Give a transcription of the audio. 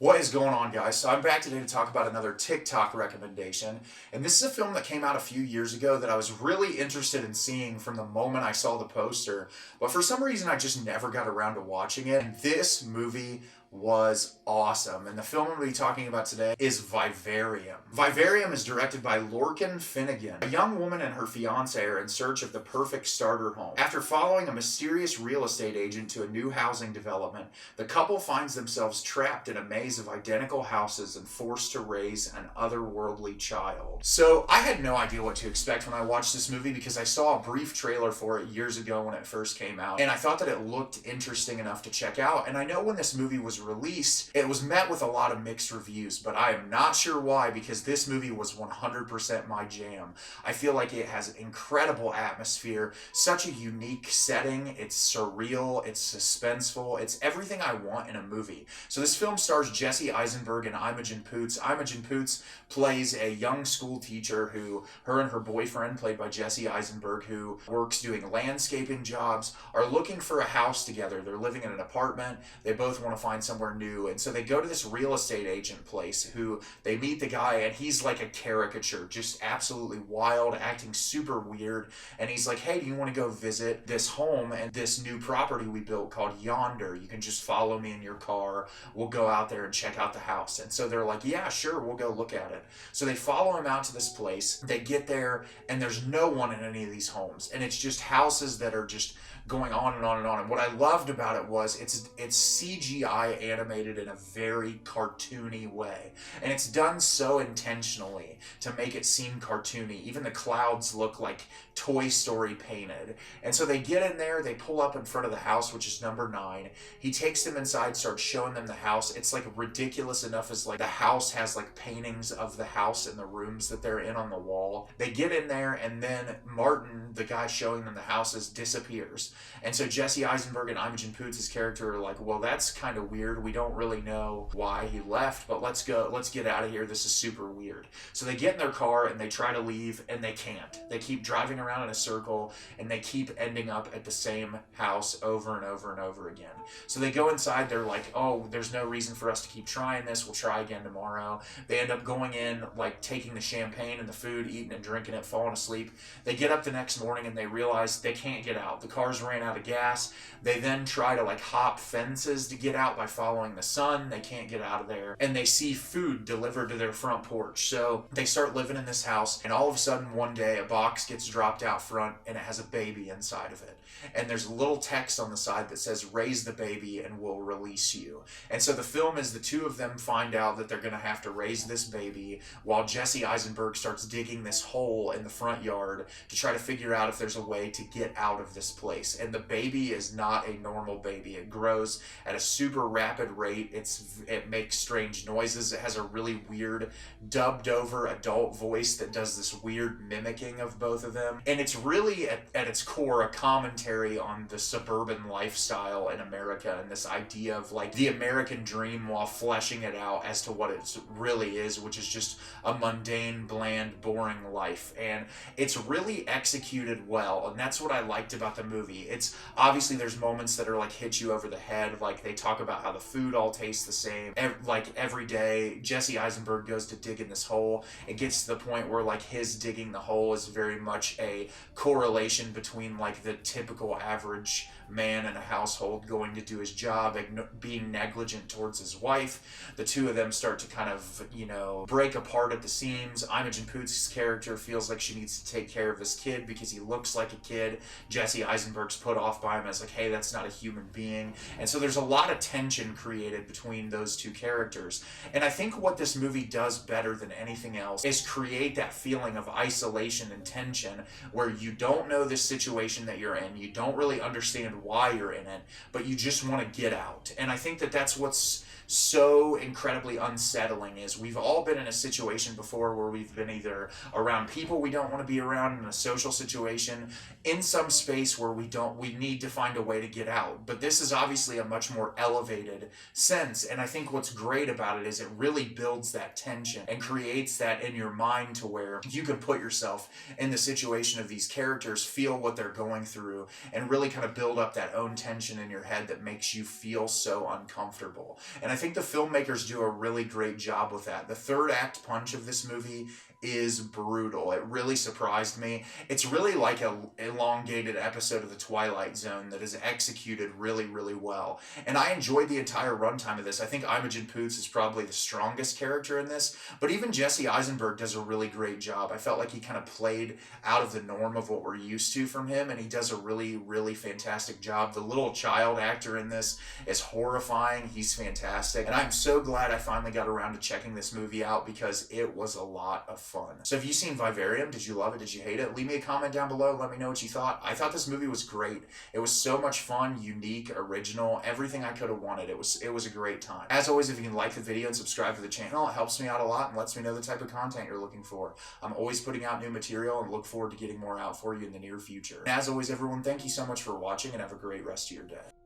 What is going on, guys? So I'm back today to talk about another TikTok recommendation. And this is a film that came out a few years ago that I was really interested in seeing from the moment I saw the poster. But for some reason, I just never got around to watching it. And this movie was awesome. And the film I'm going to be talking about today is Vivarium. Vivarium is directed by Lorcan Finnegan. A young woman and her fiance are in search of the perfect starter home. After following a mysterious real estate agent to a new housing development, the couple finds themselves trapped in a maze of identical houses and forced to raise an otherworldly child. So I had no idea what to expect when I watched this movie because I saw a brief trailer for it years ago when it first came out, and I thought that it looked interesting enough to check out. And I know when this movie was released, it was met with a lot of mixed reviews, but I am not sure why, because this movie was 100% my jam. I feel like it has incredible atmosphere, such a unique setting, it's surreal, it's suspenseful, it's everything I want in a movie. So this film stars Jesse Eisenberg and Imogen Poots. Imogen Poots plays a young school teacher who, her and her boyfriend, played by Jesse Eisenberg, who works doing landscaping jobs, are looking for a house together. They're living in an apartment, they both want to find somewhere new, and so they go to this real estate agent place who they meet the guy, and he's like a caricature, just absolutely wild, acting super weird, and he's like, hey, do you want to go visit this home and this new property we built called Yonder? You can just follow me in your car, we'll go out there and check out the house. And so they're like, yeah, sure, we'll go look at it. So they follow him out to this place, they get there, and there's no one in any of these homes, and it's just houses that are just going on and on and on. And what I loved about it was it's CGI animated in a very cartoony way, and it's done so intentionally to make it seem cartoony. Even the clouds look like Toy Story painted. And so they get in there, they pull up in front of the house, which is number 9. He takes them inside, starts showing them the house. It's like ridiculous enough as like the house has like paintings of the house and the rooms that they're in on the wall. They get in there, and then Martin, the guy showing them the houses, disappears. And so Jesse Eisenberg and Imogen Poots' character are like, well, that's kind of weird. We don't really know why he left, but let's get out of here. This is super weird. So they get in their car and they try to leave, and they can't. They keep driving around in a circle, and they keep ending up at the same house over and over and over again. So they go inside, they're like, oh, there's no reason for us to keep trying this. We'll try again tomorrow. They end up going in, like taking the champagne and the food, eating and drinking it, falling asleep. They get up the next morning and they realize they can't get out. The cars ran out of gas. They then try to like hop fences to get out by following the sun. They can't get out of there, and they see food delivered to their front porch. So they start living in this house, and all of a sudden one day a box gets dropped out front, and it has a baby inside of it, and there's a little text on the side that says, raise the baby and we'll release you. And so the film is the two of them find out that they're going to have to raise this baby, while Jesse Eisenberg starts digging this hole in the front yard to try to figure out if there's a way to get out of this place. And the baby is not a normal baby. It grows at a super rapid rate. It makes strange noises. It has a really weird dubbed over adult voice that does this weird mimicking of both of them. And it's really at its core a commentary on the suburban lifestyle in America, and this idea of like the American dream while fleshing it out as to what it really is, which is just a mundane, bland, boring life. And it's really executed well, and that's what I liked about the movie. It's obviously there's moments that are like hit you over the head, like they talk about how the food all tastes the same. Like every day Jesse Eisenberg goes to dig in this hole. It gets to the point where like his digging the hole is very much a correlation between like the typical average man in a household going to do his job, being negligent towards his wife. The two of them start to kind of, break apart at the seams. Imogen Poots' character feels like she needs to take care of this kid because he looks like a kid. Jesse Eisenberg's put off by him as like, hey, that's not a human being. And so there's a lot of tension created between those two characters. And I think what this movie does better than anything else is create that feeling of isolation and tension where you don't know this situation that you're in, you don't really understand why you're in it, but you just want to get out. And I think that that's what's so incredibly unsettling is we've all been in a situation before where we've been either around people we don't want to be around in a social situation, in some space where we need to find a way to get out. But this is obviously a much more elevated calculated sense. And I think what's great about it is it really builds that tension and creates that in your mind to where you can put yourself in the situation of these characters, feel what they're going through, and really kind of build up that own tension in your head that makes you feel so uncomfortable. And I think the filmmakers do a really great job with that. The third act punch of this movie is brutal. It really surprised me. It's really like an elongated episode of The Twilight Zone that is executed really, really well. And I enjoyed the entire runtime of this. I think Imogen Poots is probably the strongest character in this, but even Jesse Eisenberg does a really great job. I felt like he kind of played out of the norm of what we're used to from him, and he does a really, really fantastic job. The little child actor in this is horrifying. He's fantastic. And I'm so glad I finally got around to checking this movie out because it was a lot of fun. So have you seen Vivarium? Did you love it? Did you hate it? Leave me a comment down below. Let me know what you thought. I thought this movie was great. It was so much fun, unique, original, everything I could have wanted. It was a great time. As always, if you can like the video and subscribe to the channel, it helps me out a lot and lets me know the type of content you're looking for. I'm always putting out new material and look forward to getting more out for you in the near future. And as always, everyone, thank you so much for watching and have a great rest of your day.